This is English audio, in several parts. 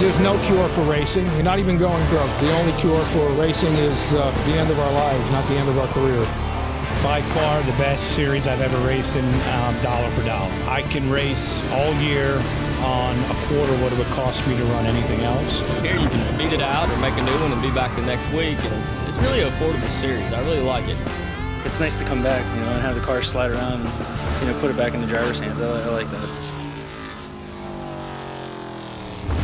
There's no cure for racing. You're not even going broke. The only cure for racing is the end of our lives, not the end of our career. By far the best series I've ever raced in dollar for dollar. I can race all year on a quarter what it would cost me to run anything else. Here you can beat it out or make a new one and be back the next week. And it's really an affordable series. I really like it. It's nice to come back, and have the car slide around and, put it back in the driver's hands. I like that.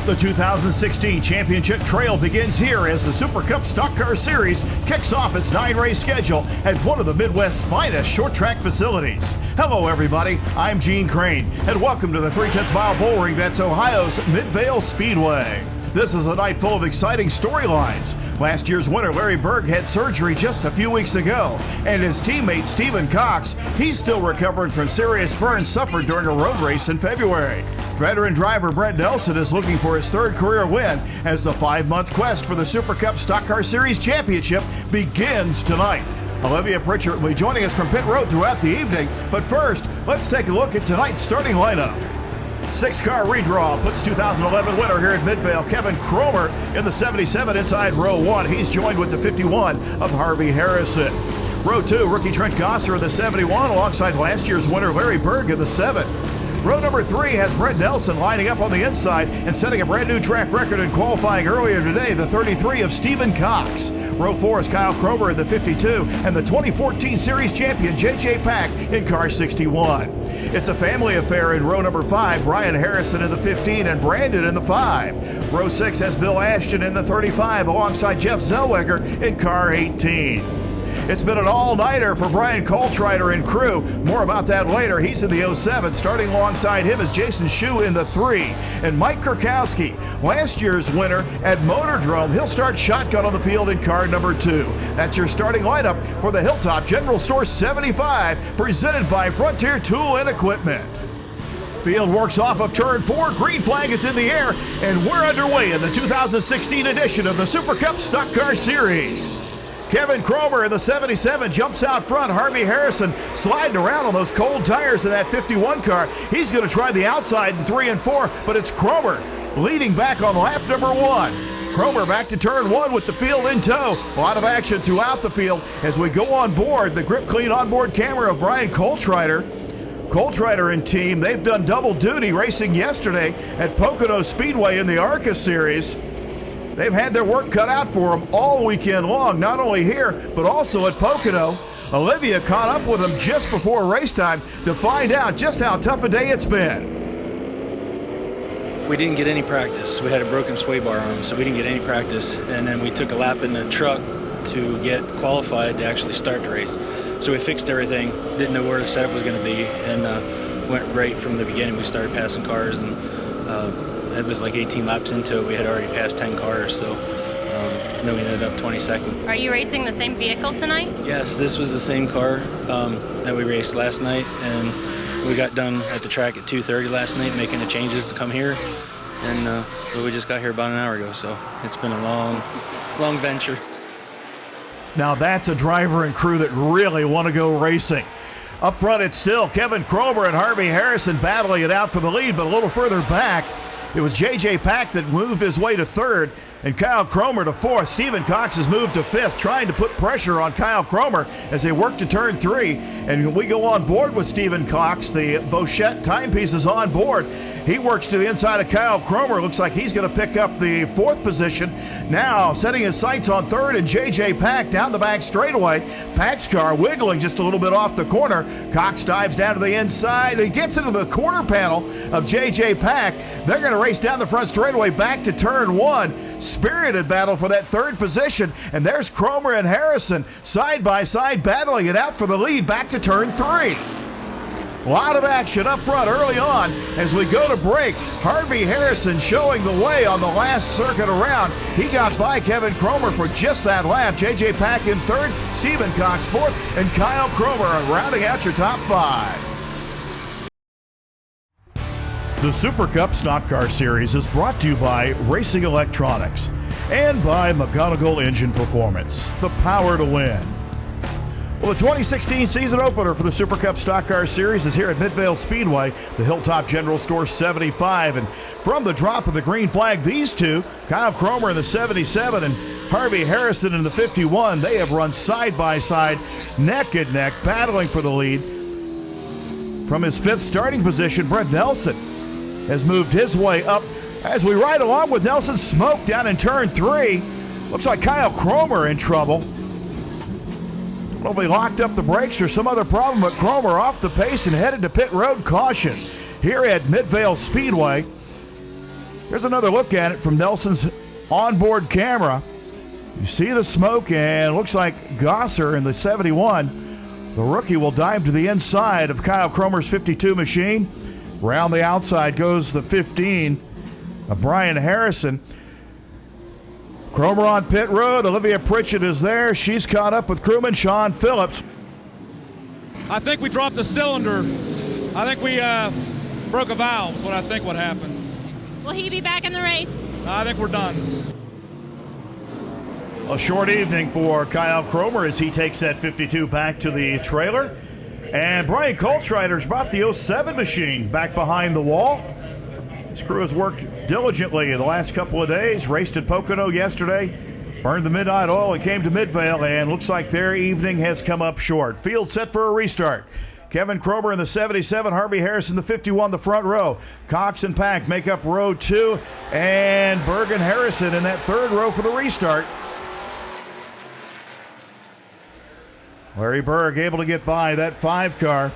The 2016 championship trail begins here as the Super Cup Stock Car Series kicks off its 9-race schedule at one of the Midwest's finest short track facilities. Hello everybody, I'm Gene Crane, and welcome to the 3/10 mile bull ring that's Ohio's Midvale Speedway. This is a night full of exciting storylines. Last year's winner Larry Berg had surgery just a few weeks ago, and his teammate Stephen Cox, he's still recovering from serious burns suffered during a road race in February. Veteran driver Brent Nelson is looking for his third career win as the 5-month quest for the Super Cup Stock Car Series Championship begins tonight. Olivia Pritchard will be joining us from pit road throughout the evening, but first, let's take a look at tonight's starting lineup. 6-car redraw puts 2011 winner here at Midvale, Kevin Cromer, in the 77 inside row 1. He's joined with the 51 of Harvey Harrison. Row 2, rookie Trent Gosser in the 71 alongside last year's winner Larry Berg in the 7. Row number 3 has Brent Nelson lining up on the inside and setting a brand new track record in qualifying earlier today, the 33 of Stephen Cox. Row 4 is Kyle Cromer in the 52 and the 2014 series champion J.J. Pack in car 61. It's a family affair in row number 5, Brian Harrison in the 15 and Brandon in the 5. Row 6 has Bill Ashton in the 35 alongside Jeff Zellweger in car 18. It's been an all-nighter for Brian Coltrider and crew. More about that later. He's in the 07. Starting alongside him is Jason Shue in the 3. And Mike Kurkowski, last year's winner at Motordrome, he'll start shotgun on the field in car number 2. That's your starting lineup for the Hilltop General Store 75, presented by Frontier Tool and Equipment. Field works off of turn 4. Green flag is in the air, and we're underway in the 2016 edition of the Super Cup Stock Car Series. Kevin Cromer in the 77 jumps out front. Harvey Harrison sliding around on those cold tires in that 51 car. He's going to try the outside in 3 and 4, but it's Cromer leading back on lap number 1. Cromer back to turn 1 with the field in tow. A lot of action throughout the field as we go on board. The Grip Clean onboard camera of Brian Coltrider. Coltrider and team, they've done double duty racing yesterday at Pocono Speedway in the ARCA Series. They've had their work cut out for them all weekend long, not only here, but also at Pocono. Olivia caught up with them just before race time to find out just how tough a day it's been. We didn't get any practice. We had a broken sway bar arm, so we didn't get any practice. And then we took a lap in the truck to get qualified to actually start the race. So we fixed everything, didn't know where the setup was going to be, and went right from the beginning. We started passing cars, and it was like 18 laps into it. We had already passed 10 cars, so then we ended up 22nd. Are you racing the same vehicle tonight? Yes, this was the same car that we raced last night, and we got done at the track at 2:30 last night making the changes to come here, and we just got here about an hour ago, so it's been a long venture. Now that's a driver and crew that really want to go racing. Up front, it's still Kevin Cromer and Harvey Harrison battling it out for the lead, but a little further back, it was J.J. Pack that moved his way to 3rd and Kyle Cromer to 4th. Stephen Cox has moved to 5th, trying to put pressure on Kyle Cromer as they work to turn 3. And we go on board with Stephen Cox. The Bochette timepiece is on board. He works to the inside of Kyle Cromer. Looks like he's going to pick up the 4th position. Now setting his sights on 3rd and J.J. Pack down the back straightaway. Pack's car wiggling just a little bit off the corner. Cox dives down to the inside. He gets into the quarter panel of J.J. Pack. They're going to race down the front straightaway back to turn 1. Spirited battle for that 3rd position, and there's Cromer and Harrison side by side battling it out for the lead back to turn 3. A lot of action up front early on as we go to break. Harvey Harrison showing the way on the last circuit around. He got by Kevin Cromer for just that lap. J.J. Pack in 3rd, Stephen Cox 4th, and Kyle Cromer rounding out your top 5. The Super Cup Stock Car Series is brought to you by Racing Electronics and by McGonigal Engine Performance, the power to win. Well, the 2016 season opener for the Super Cup Stock Car Series is here at Midvale Speedway, the Hilltop General Store 75. And from the drop of the green flag, these two, Kyle Cromer in the 77 and Harvey Harrison in the 51, they have run side by side, neck and neck, battling for the lead. From his fifth starting position, Brent Nelson has moved his way up as we ride along with Nelson's smoke down in turn 3. Looks like Kyle Cromer in trouble. I don't know if he locked up the brakes or some other problem, but Cromer off the pace and headed to pit road. Caution here at Midvale Speedway. Here's another look at it from Nelson's onboard camera. You see the smoke, and it looks like Gosser in the 71. The rookie will dive to the inside of Kyle Cromer's 52 machine. Around the outside goes the 15 of Brian Harrison. Cromer on pit road. Olivia Pritchett is there. She's caught up with crewman Sean Phillips. I think we dropped a cylinder. I think we broke a valve is what I think what happened. Will he be back in the race? I think we're done. A short evening for Kyle Cromer as he takes that 52 back to the trailer. And Brian Coltrider's brought the 07 machine back behind the wall. This crew has worked diligently in the last couple of days, raced at Pocono yesterday, burned the midnight oil and came to Midvale, and looks like their evening has come up short. Field set for a restart. Kevin Cromer in the 77, Harvey Harrison the 51, the front row. Cox and Pack make up row 2, and Berg and Harrison in that third row for the restart. Larry Berg able to get by that 5 car.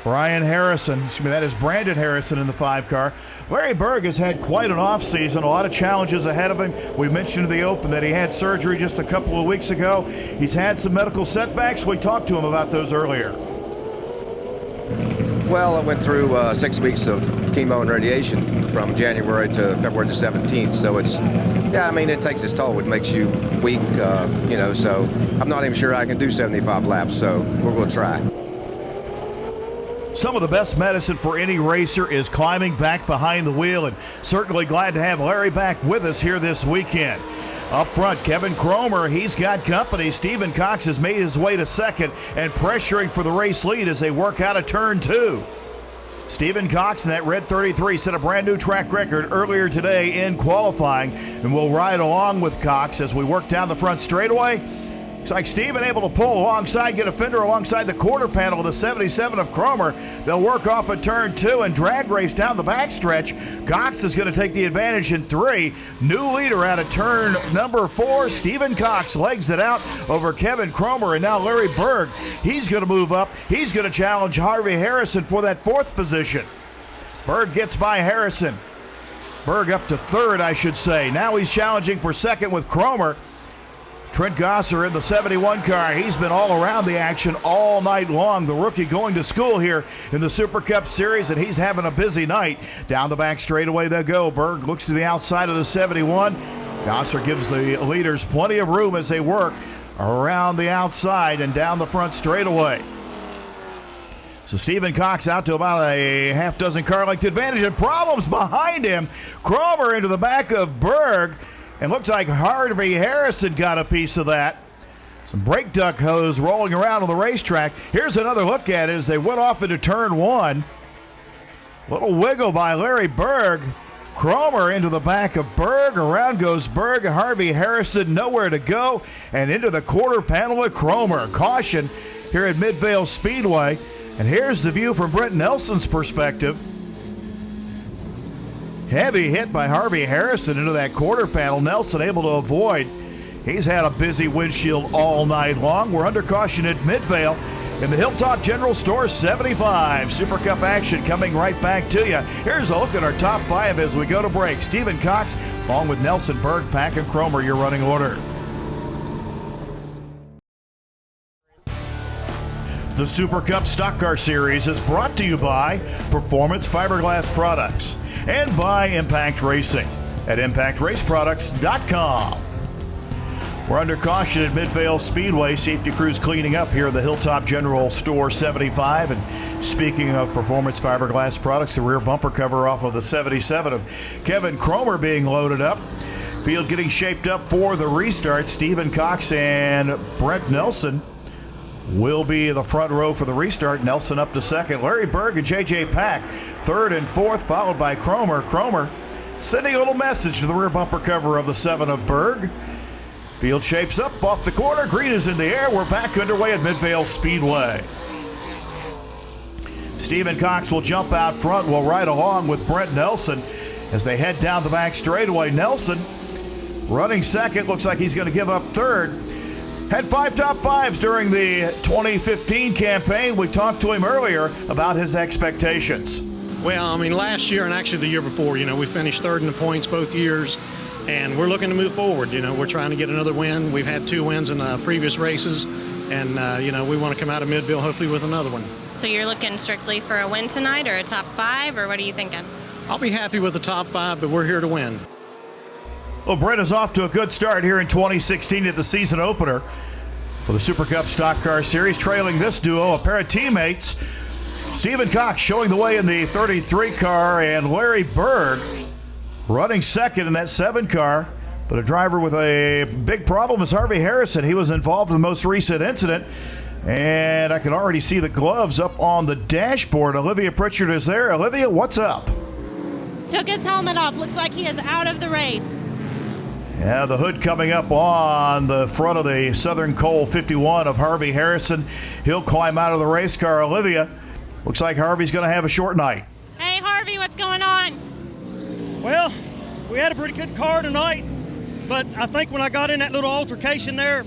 Brian Harrison, that is Brandon Harrison in the 5 car. Larry Berg has had quite an offseason, a lot of challenges ahead of him. We mentioned in the open that he had surgery just a couple of weeks ago. He's had some medical setbacks. We talked to him about those earlier. Well, I went through 6 weeks of chemo and radiation from January to February the 17th. So it's, yeah, I mean, it takes its toll. It makes you weak, so I'm not even sure I can do 75 laps. So we're going to try. Some of the best medicine for any racer is climbing back behind the wheel, and certainly glad to have Larry back with us here this weekend. Up front, Kevin Cromer, he's got company. Stephen Cox has made his way to second and pressuring for the race lead as they work out of turn 2. Stephen Cox in that red 33 set a brand new track record earlier today in qualifying, and we'll ride along with Cox as we work down the front straightaway. Looks like Steven able to pull alongside, get a fender alongside the quarter panel of the 77 of Cromer. They'll work off at turn 2 and drag race down the backstretch. Cox is going to take the advantage in 3. New leader out of turn number 4. Stephen Cox legs it out over Kevin Cromer, and now Larry Berg. He's going to move up. He's going to challenge Harvey Harrison for that 4th position. Berg gets by Harrison. Berg up to 3rd, I should say. Now he's challenging for 2nd with Cromer. Trent Gosser in the 71 car. He's been all around the action all night long. The rookie going to school here in the Super Cup Series, and he's having a busy night. Down the back straightaway they go. Berg looks to the outside of the 71. Gosser gives the leaders plenty of room as they work around the outside and down the front straightaway. So Stephen Cox out to about a half dozen car length advantage, and problems behind him. Cromer into the back of Berg. And looks like Harvey Harrison got a piece of that. Some brake duct hose rolling around on the racetrack. Here's another look at it as they went off into turn 1. Little wiggle by Larry Berg. Cromer into the back of Berg. Around goes Berg. Harvey Harrison nowhere to go. And into the quarter panel of Cromer. Caution here at Midvale Speedway. And here's the view from Brent Nelson's perspective. Heavy hit by Harvey Harrison into that quarter panel. Nelson able to avoid. He's had a busy windshield all night long. We're under caution at Midvale in the Hilltop General Store 75. Super Cup action coming right back to you. Here's a look at our top 5 as we go to break. Stephen Cox along with Nelson, Berg, Pack, and Cromer, your running order. The Super Cup Stock Car Series is brought to you by Performance Fiberglass Products and by Impact Racing at ImpactRaceProducts.com. We're under caution at Midvale Speedway. Safety crews cleaning up here at the Hilltop General Store 75. And speaking of Performance Fiberglass Products, the rear bumper cover off of the 77 of Kevin Cromer being loaded up. Field getting shaped up for the restart. Stephen Cox and Brent Nelson will be in the front row for the restart. Nelson up to second. Larry Berg and J.J. Pack third and fourth, followed by Cromer. Cromer sending a little message to the rear bumper cover of the 7 of Berg. Field shapes up off the corner. Green is in the air. We're back underway at Midvale Speedway. Stephen Cox will jump out front. Will ride along with Brent Nelson as they head down the back straightaway. Nelson running second. Looks like he's going to give up third. Had 5 top 5s during the 2015 campaign. We talked to him earlier about his expectations. Well, I mean, last year and actually the year before, we finished third in the points both years, and we're looking to move forward. We're trying to get another win. We've had 2 wins in previous races, and, we want to come out of Midville hopefully with another one. So you're looking strictly for a win tonight or a top 5, or what are you thinking? I'll be happy with the top 5, but we're here to win. Well, Brent is off to a good start here in 2016 at the season opener for the Super Cup Stock Car Series. Trailing this duo, a pair of teammates, Stephen Cox showing the way in the 33 car, and Larry Berg running second in that 7 car. But a driver with a big problem is Harvey Harrison. He was involved in the most recent incident, and I can already see the gloves up on the dashboard. Olivia Pritchard is there. Olivia, what's up? Took his helmet off. Looks like he is out of the race. Yeah, the hood coming up on the front of the Southern Coal 51 of Harvey Harrison. He'll climb out of the race car. Olivia, looks like Harvey's going to have a short night. Hey, Harvey, what's going on? Well, we had a pretty good car tonight, but I think when I got in that little altercation there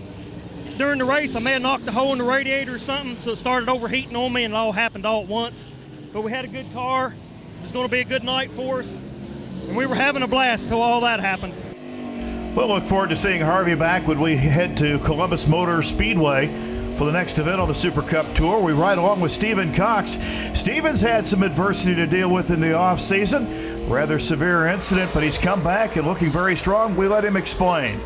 during the race, I may have knocked a hole in the radiator or something, so it started overheating on me, and it all happened all at once. But we had a good car. It was going to be a good night for us, and we were having a blast till all that happened. We'll look forward to seeing Harvey back when we head to Columbus Motor Speedway for the next event on the Super Cup Tour. We ride along with Stephen Cox. Stephen's had some adversity to deal with in the offseason. Rather severe incident, but he's come back and looking very strong. We let him explain.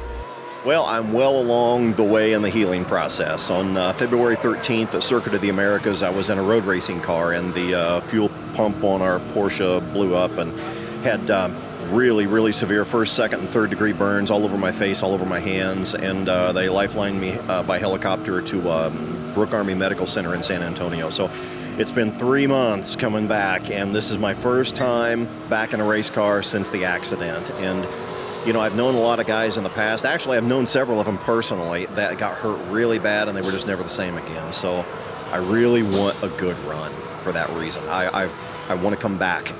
Well, I'm well along the way in the healing process. On February 13th at Circuit of the Americas, I was in a road racing car, and the fuel pump on our Porsche blew up and had really severe first, second, and third degree burns all over my face, all over my hands, and they lifelined me by helicopter to Brooke Army Medical Center in San Antonio. So it's been 3 months coming back, and this is my first time back in a race car since the accident. And I've known a lot of guys in the past. Actually, I've known several of them personally that got hurt really bad, and they were just never the same again. So I really want a good run for that reason. I want to come back.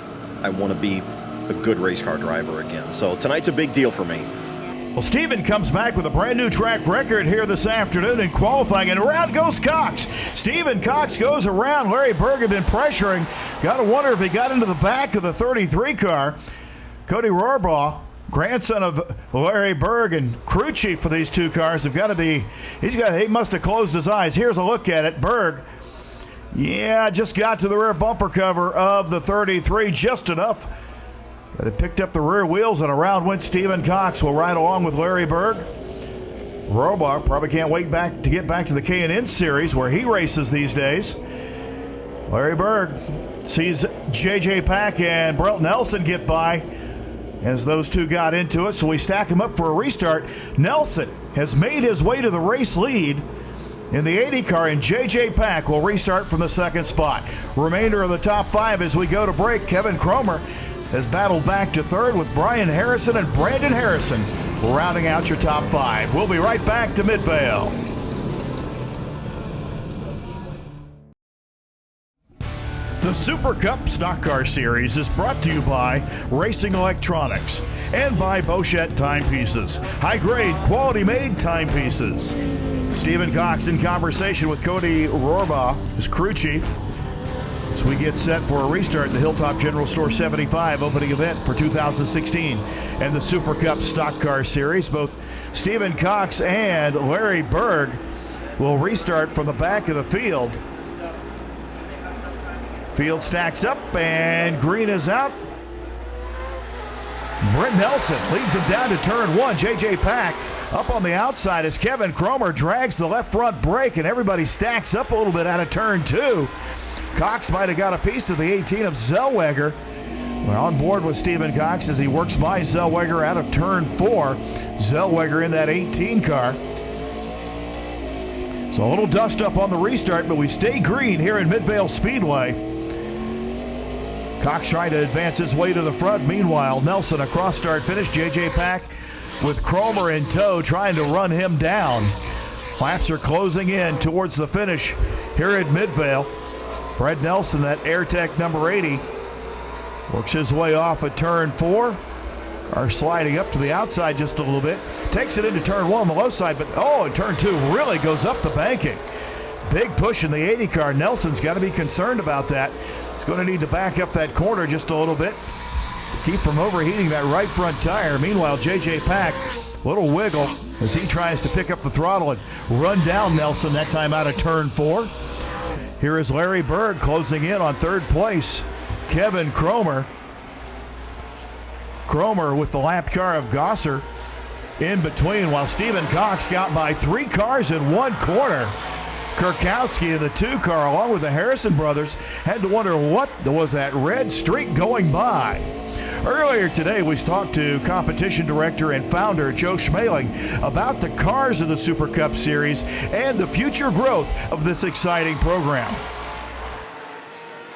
I want to be a good race car driver again. So tonight's a big deal for me. Well, Stephen comes back with a brand new track record here this afternoon in qualifying, and around goes Cox. Stephen Cox goes around. Larry Berg had been pressuring. Got to wonder if he got into the back of the 33 car. Cody Rohrbaugh, grandson of Larry Berg and crew chief for these 2 cars, have got to be, he must have closed his eyes. Here's a look at it. Berg, just got to the rear bumper cover of the 33, just enough. But it picked up the rear wheels, and around went Stephen Cox. Will ride along with Larry Berg. Rohrbaugh probably can't wait to get back to the K&N Series where he races these days. Larry Berg sees J.J. Pack and Brent Nelson get by as those 2 got into it, so we stack them up for a restart. Nelson has made his way to the race lead in the 80 car, and J.J. Pack will restart from the 2nd spot. Remainder of the top 5 as we go to break. Kevin Cromer has battled back to 3rd with Brian Harrison and Brandon Harrison rounding out your top 5. We'll be right back to Midvale. The Super Cup Stock Car Series is brought to you by Racing Electronics and by Bochette Timepieces. High-grade, quality-made timepieces. Stephen Cox in conversation with Cody Rohrbaugh, his crew chief, as we get set for a restart, the Hilltop General Store 75 opening event for 2016 and the Super Cup Stock Car Series. Both Stephen Cox and Larry Berg will restart from the back of the field. Field stacks up, and green is out. Brent Nelson leads him down to turn 1. J.J. Pack up on the outside as Kevin Cromer drags the left front brake, and everybody stacks up a little bit out of turn 2. Cox might have got a piece of the 18 of Zellweger. We're on board with Stephen Cox as he works by Zellweger out of turn 4. Zellweger in that 18 car. So a little dust up on the restart, but we stay green here in Midvale Speedway. Cox trying to advance his way to the front. Meanwhile, Nelson, a cross start finish. J.J. Pack with Cromer in tow, trying to run him down. Laps are closing in towards the finish here at Midvale. Brett Nelson, that AirTech number 80, works his way off at turn 4. Are sliding up to the outside just a little bit. Takes it into turn 1 on the low side, but and turn 2 really goes up the banking. Big push in the 80 car. Nelson's got to be concerned about that. He's going to need to back up that corner just a little bit to keep from overheating that right front tire. Meanwhile, J.J. Pack, little wiggle as he tries to pick up the throttle and run down Nelson, that time out of turn 4. Here is Larry Berg closing in on third place. Kevin Cromer. Cromer with the lap car of Gosser in between, while Stephen Cox got by 3 cars in 1 corner. Kurkowski in the 2 car, along with the Harrison brothers, had to wonder what was that red streak going by. Earlier today, we talked to competition director and founder Joe Schmeling about the cars of the Super Cup Series and the future growth of this exciting program.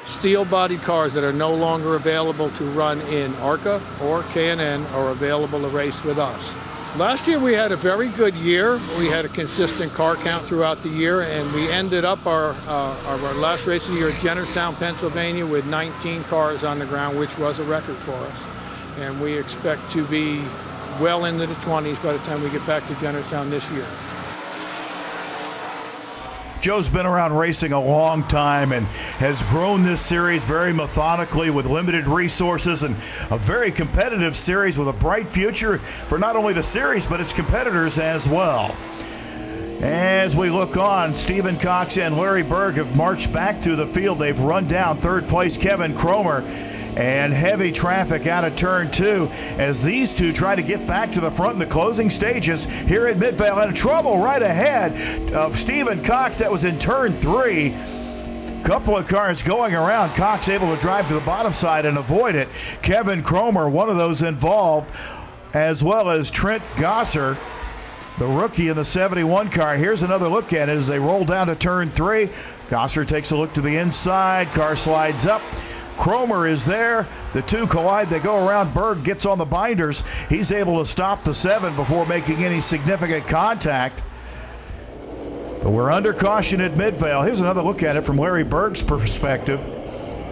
Steel-bodied cars that are no longer available to run in ARCA or K&N are available to race with us. Last year we had a very good year. We had a consistent car count throughout the year, and we ended up our last race of the year at Jennerstown, Pennsylvania with 19 cars on the ground, which was a record for us. And we expect to be well into the 20s by the time we get back to Jennerstown this year. Joe's been around racing a long time and has grown this series very methodically with limited resources, and a very competitive series with a bright future for not only the series but its competitors as well. As we look on, Stephen Cox and Larry Berg have marched back through the field. They've run down third place Kevin Cromer, and heavy traffic out of turn 2 as these two try to get back to the front in the closing stages here at Midvale. And trouble right ahead of Stephen Cox. That was in turn 3. Couple of cars going around. Cox able to drive to the bottom side and avoid it. Kevin Cromer, one of those involved, as well as Trent Gosser, the rookie in the 71 car. Here's another look at it as they roll down to turn 3. Gosser takes a look to the inside. Car slides up. Cromer is there. The two collide. They go around. Berg gets on the binders. He's able to stop the 7 before making any significant contact. But we're under caution at Midvale. Here's another look at it from Larry Berg's perspective.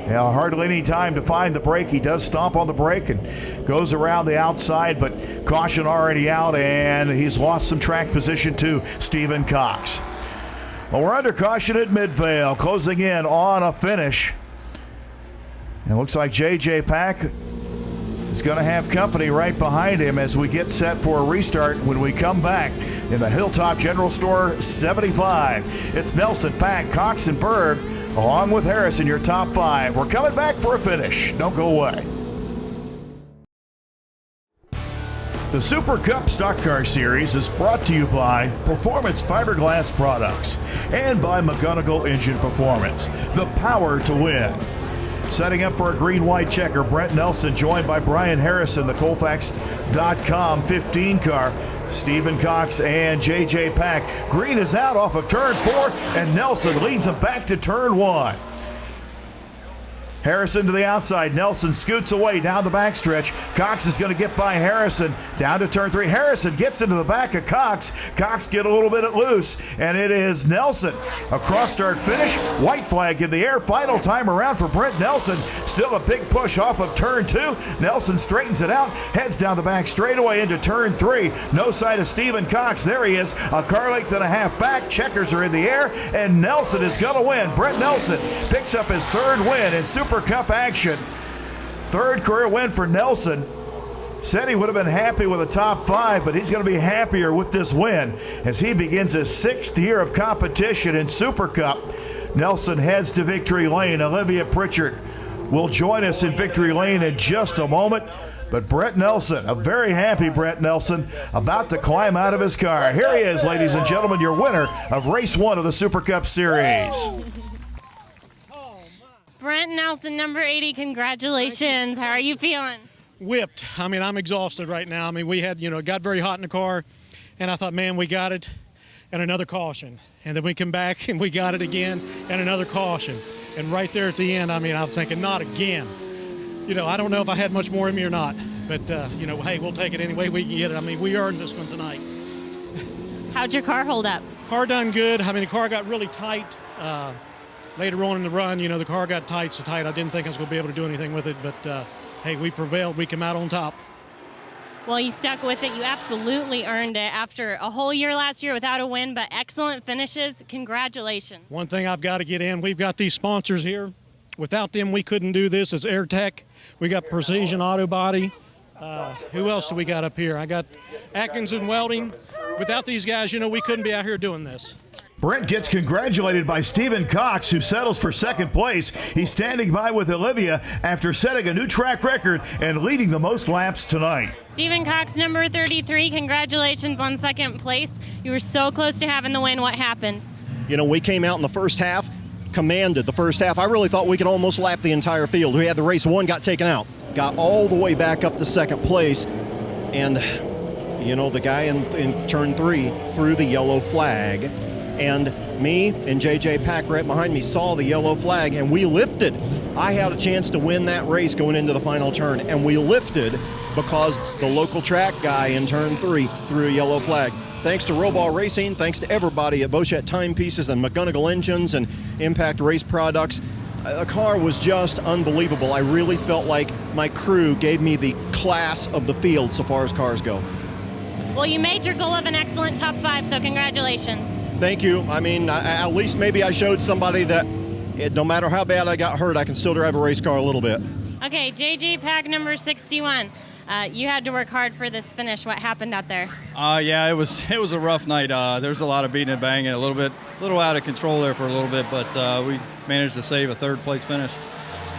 Yeah, hardly any time to find the brake. He does stomp on the brake and goes around the outside, but caution already out, and he's lost some track position to Stephen Cox. Well, we're under caution at Midvale, closing in on a finish. It looks like J.J. Pack is going to have company right behind him as we get set for a restart when we come back in the Hilltop General Store 75. It's Nelson, Pack, Cox, and Berg, along with Harris in your top 5. We're coming back for a finish. Don't go away. The Super Cup Stock Car Series is brought to you by Performance Fiberglass Products and by McGonigal Engine Performance, the power to win. Setting up for a green-white checker, Brent Nelson, joined by Brian Harrison, the Colfax.com 15 car. Stephen Cox and J.J. Pack. Green is out off of turn 4, and Nelson leads him back to turn 1. Harrison to the outside. Nelson scoots away down the backstretch. Cox is going to get by Harrison down to turn 3. Harrison gets into the back of Cox. Cox get a little bit loose, and it is Nelson. A cross-start finish. White flag in the air. Final time around for Brent Nelson. Still a big push off of turn 2. Nelson straightens it out, heads down the back straightaway into turn 3. No sight of Stephen Cox. There he is, a car length and a half back. Checkers are in the air, and Nelson is going to win. Brent Nelson picks up his 3rd win in Super Cup action. 3rd career win for Nelson. Said he would have been happy with a top 5, but he's going to be happier with this win as he begins his 6th year of competition in Super Cup. Nelson heads to victory lane. Olivia Pritchard will join us in victory lane in just a moment. But Brett Nelson, a very happy Brett Nelson, about to climb out of his car. Here he is, ladies and gentlemen, your winner of race 1 of the Super Cup Series. Brent Nelson, number 80, congratulations. How are you feeling? Whipped. I mean, I'm exhausted right now. We had, got very hot in the car, and I thought, man, we got it, and another caution. And then we come back and we got it again and another caution. And right there at the end, I mean, I was thinking, not again. You know, I don't know if I had much more in me or not, but, you know, hey, we'll take it any way we can get it. I mean, we earned this one tonight. How'd your car hold up? Car done good. I mean, the car got really tight. Later on in the run, you know, the car got tight, so tight I didn't think I was going to be able to do anything with it, but hey, we prevailed. We came out on top. Well, you stuck with it. You absolutely earned it after a whole year last year without a win, but excellent finishes. Congratulations. One thing I've got to get in, we've got these sponsors here. Without them, we couldn't do this. It's AirTech. We got Precision Auto Body. Who else do we got up here? I got Atkins and Welding. Without these guys, you know, we couldn't be out here doing this. Brent gets congratulated by Stephen Cox, who settles for second place. He's standing by with Olivia after setting a new track record and leading the most laps tonight. Stephen Cox, number 33, congratulations on second place. You were so close to having the win. What happened? You know, we came out in the first half, commanded the first half. I really thought we could almost lap the entire field. We had the race one, got taken out, got all the way back up to second place, and, you know, the guy in turn 3 threw the yellow flag. And me and JJ Pack right behind me saw the yellow flag, and we lifted. I had a chance to win that race going into the final turn, and we lifted because the local track guy in turn 3 threw a yellow flag. Thanks to Roball Racing, thanks to everybody at Bochette Timepieces and McGonigal Engines and Impact Race Products. The car was just unbelievable. I really felt like my crew gave me the class of the field so far as cars go. Well, you made your goal of an excellent top 5, so congratulations. Thank you. I mean, at least maybe I showed somebody that no matter how bad I got hurt, I can still drive a race car a little bit. Okay, JJ Pack number 61. You had to work hard for this finish. What happened out there? Yeah, it was a rough night. There was a lot of beating and banging, a little out of control there for a little bit, but we managed to save a third place finish.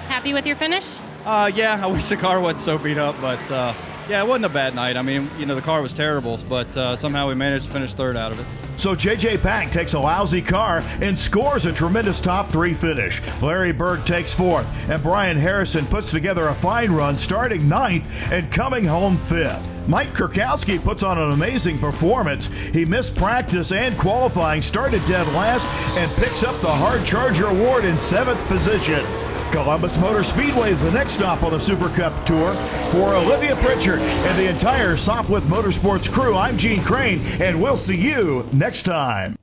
Happy with your finish? Yeah, I wish the car wasn't so beat up, but yeah, it wasn't a bad night. I mean, you know, the car was terrible, but somehow we managed to finish third out of it. So JJ Pack takes a lousy car and scores a tremendous top 3 finish. Larry Berg takes 4th, and Brian Harrison puts together a fine run, starting 9th and coming home 5th. Mike Kurkowski puts on an amazing performance. He missed practice and qualifying, started dead last, and picks up the Hard Charger Award in 7th position. Columbus Motor Speedway is the next stop on the Super Cup Tour. For Olivia Pritchard and the entire Sopwith Motorsports crew, I'm Gene Crane, and we'll see you next time.